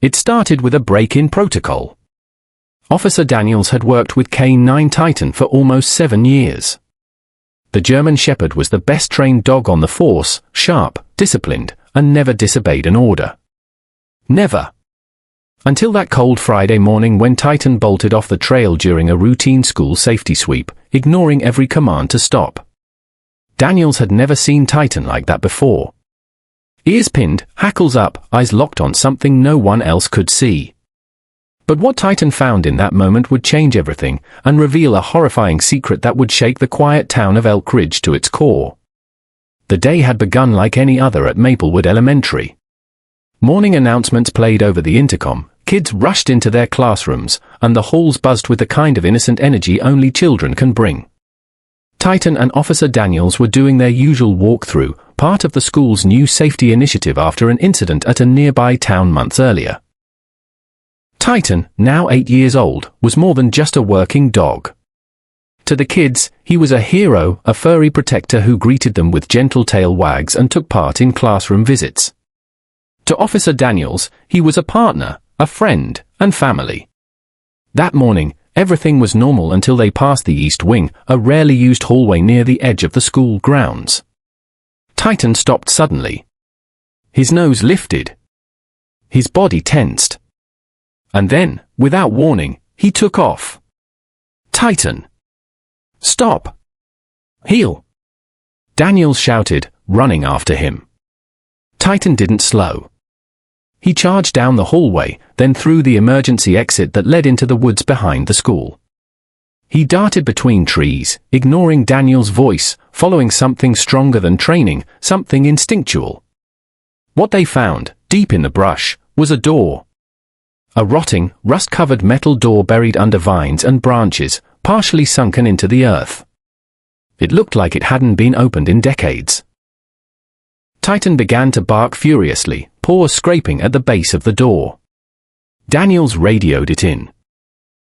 It started with a break in protocol. Officer Daniels had worked with K9 Titan for almost 7 years. The German Shepherd was the best trained dog on the force, sharp, disciplined, and never disobeyed an order. Never. Until that cold Friday morning when Titan bolted off the trail during a routine school safety sweep, ignoring every command to stop. Daniels had never seen Titan like that before. Ears pinned, hackles up, eyes locked on something no one else could see. But what Titan found in that moment would change everything, and reveal a horrifying secret that would shake the quiet town of Elk Ridge to its core. The day had begun like any other at Maplewood Elementary. Morning announcements played over the intercom, kids rushed into their classrooms, and the halls buzzed with the kind of innocent energy only children can bring. Titan and Officer Daniels were doing their usual walkthrough, part of the school's new safety initiative after an incident at a nearby town months earlier. Titan, now 8 years old, was more than just a working dog. To the kids, he was a hero, a furry protector who greeted them with gentle tail wags and took part in classroom visits. To Officer Daniels, he was a partner, a friend, and family. That morning, everything was normal until they passed the East Wing, a rarely used hallway near the edge of the school grounds. Titan stopped suddenly. His nose lifted. His body tensed. And then, without warning, he took off. Titan! Stop! Heel! Daniels shouted, running after him. Titan didn't slow. He charged down the hallway, then through the emergency exit that led into the woods behind the school. He darted between trees, ignoring Daniel's voice, following something stronger than training, something instinctual. What they found, deep in the brush, was a door. A rotting, rust-covered metal door buried under vines and branches, partially sunken into the earth. It looked like it hadn't been opened in decades. Titan began to bark furiously, paws scraping at the base of the door. Daniels radioed it in.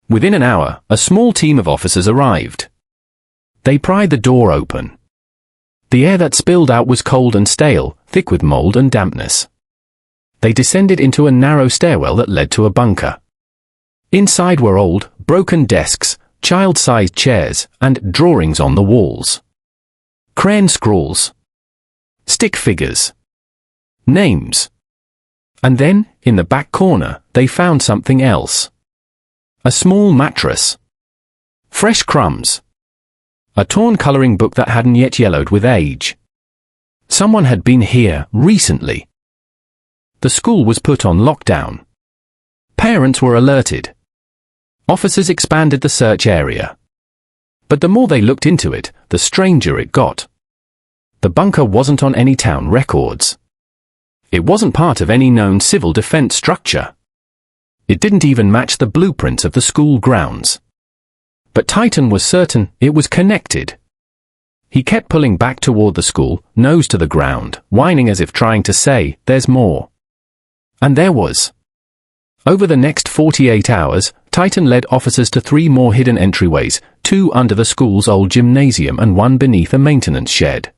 Within an hour, a small team of officers arrived. They pried the door open. The air that spilled out was cold and stale, thick with mold and dampness. They descended into a narrow stairwell that led to a bunker. Inside were old, broken desks, child-sized chairs, and drawings on the walls. Crayon scrawls. Stick figures. Names. And then, in the back corner, they found something else. A small mattress. Fresh crumbs. A torn coloring book that hadn't yet yellowed with age. Someone had been here recently. The school was put on lockdown. Parents were alerted. Officers expanded the search area. But the more they looked into it, the stranger it got. The bunker wasn't on any town records. It wasn't part of any known civil defense structure. It didn't even match the blueprints of the school grounds. But Titan was certain it was connected. He kept pulling back toward the school, nose to the ground, whining as if trying to say, "There's more." And there was. Over the next 48 hours, Titan led officers to 3 more hidden entryways, 2 under the school's old gymnasium and 1 beneath a maintenance shed.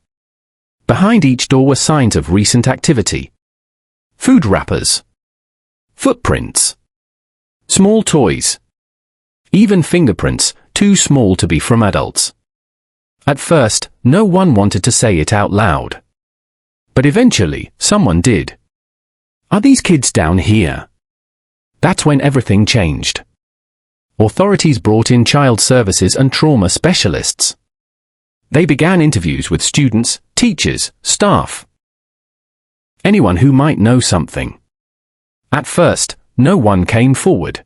Behind each door were signs of recent activity. Food wrappers. Footprints. Small toys. Even fingerprints, too small to be from adults. At first, no one wanted to say it out loud. But eventually, someone did. "Are these kids down here?" That's when everything changed. Authorities brought in child services and trauma specialists. They began interviews with students, teachers, staff. Anyone who might know something. At first, no one came forward.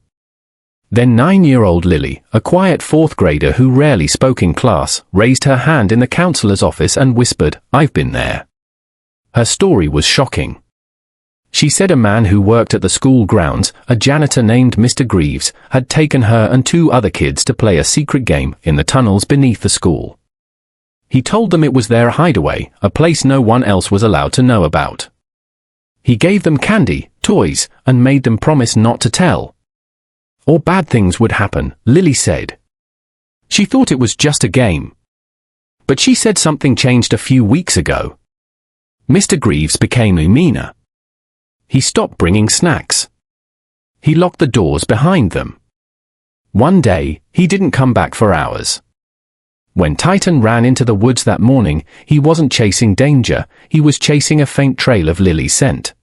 Then 9-year-old Lily, a quiet 4th grader who rarely spoke in class, raised her hand in the counselor's office and whispered, "I've been there." Her story was shocking. She said a man who worked at the school grounds, a janitor named Mr. Greaves, had taken her and 2 other kids to play a secret game in the tunnels beneath the school. He told them it was their hideaway, a place no one else was allowed to know about. He gave them candy, toys, and made them promise not to tell. Or bad things would happen, Lily said. She thought it was just a game. But she said something changed a few weeks ago. Mr. Greaves became meaner. He stopped bringing snacks. he locked the doors behind them. One day, he didn't come back for hours. When Titan ran into the woods that morning, he wasn't chasing danger, he was chasing a faint trail of Lily's scent.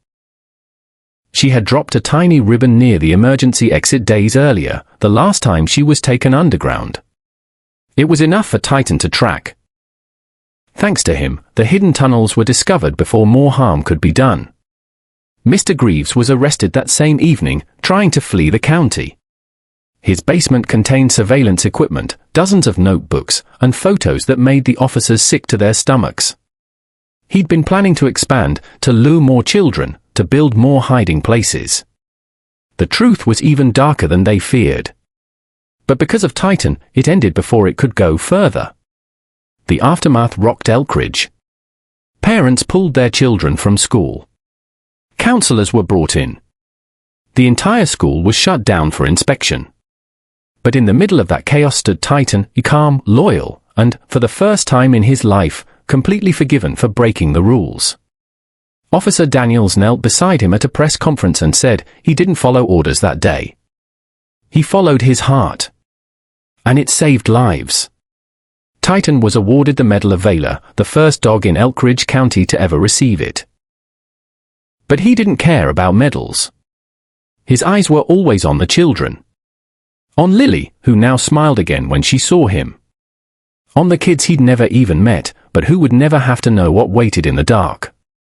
She had dropped a tiny ribbon near the emergency exit days earlier, the last time she was taken underground. It was enough for Titan to track. Thanks to him, the hidden tunnels were discovered before more harm could be done. Mr. Greaves was arrested that same evening, trying to flee the county. His basement contained surveillance equipment, dozens of notebooks, and photos that made the officers sick to their stomachs. He'd been planning to expand, to lure more children, to build more hiding places. The truth was even darker than they feared. But because of Titan, it ended before it could go further. The aftermath rocked Elkridge. Parents pulled their children from school. Counselors were brought in. The entire school was shut down for inspection. But in the middle of that chaos stood Titan, calm, loyal, and, for the first time in his life, completely forgiven for breaking the rules. Officer Daniels knelt beside him at a press conference and said he didn't follow orders that day. He followed his heart. And it saved lives. Titan was awarded the Medal of Valor, the first dog in Elkridge County to ever receive it. But he didn't care about medals. His eyes were always on the children. On Lily, who now smiled again when she saw him. On the kids he'd never even met, but who would never have to know what waited in the dark.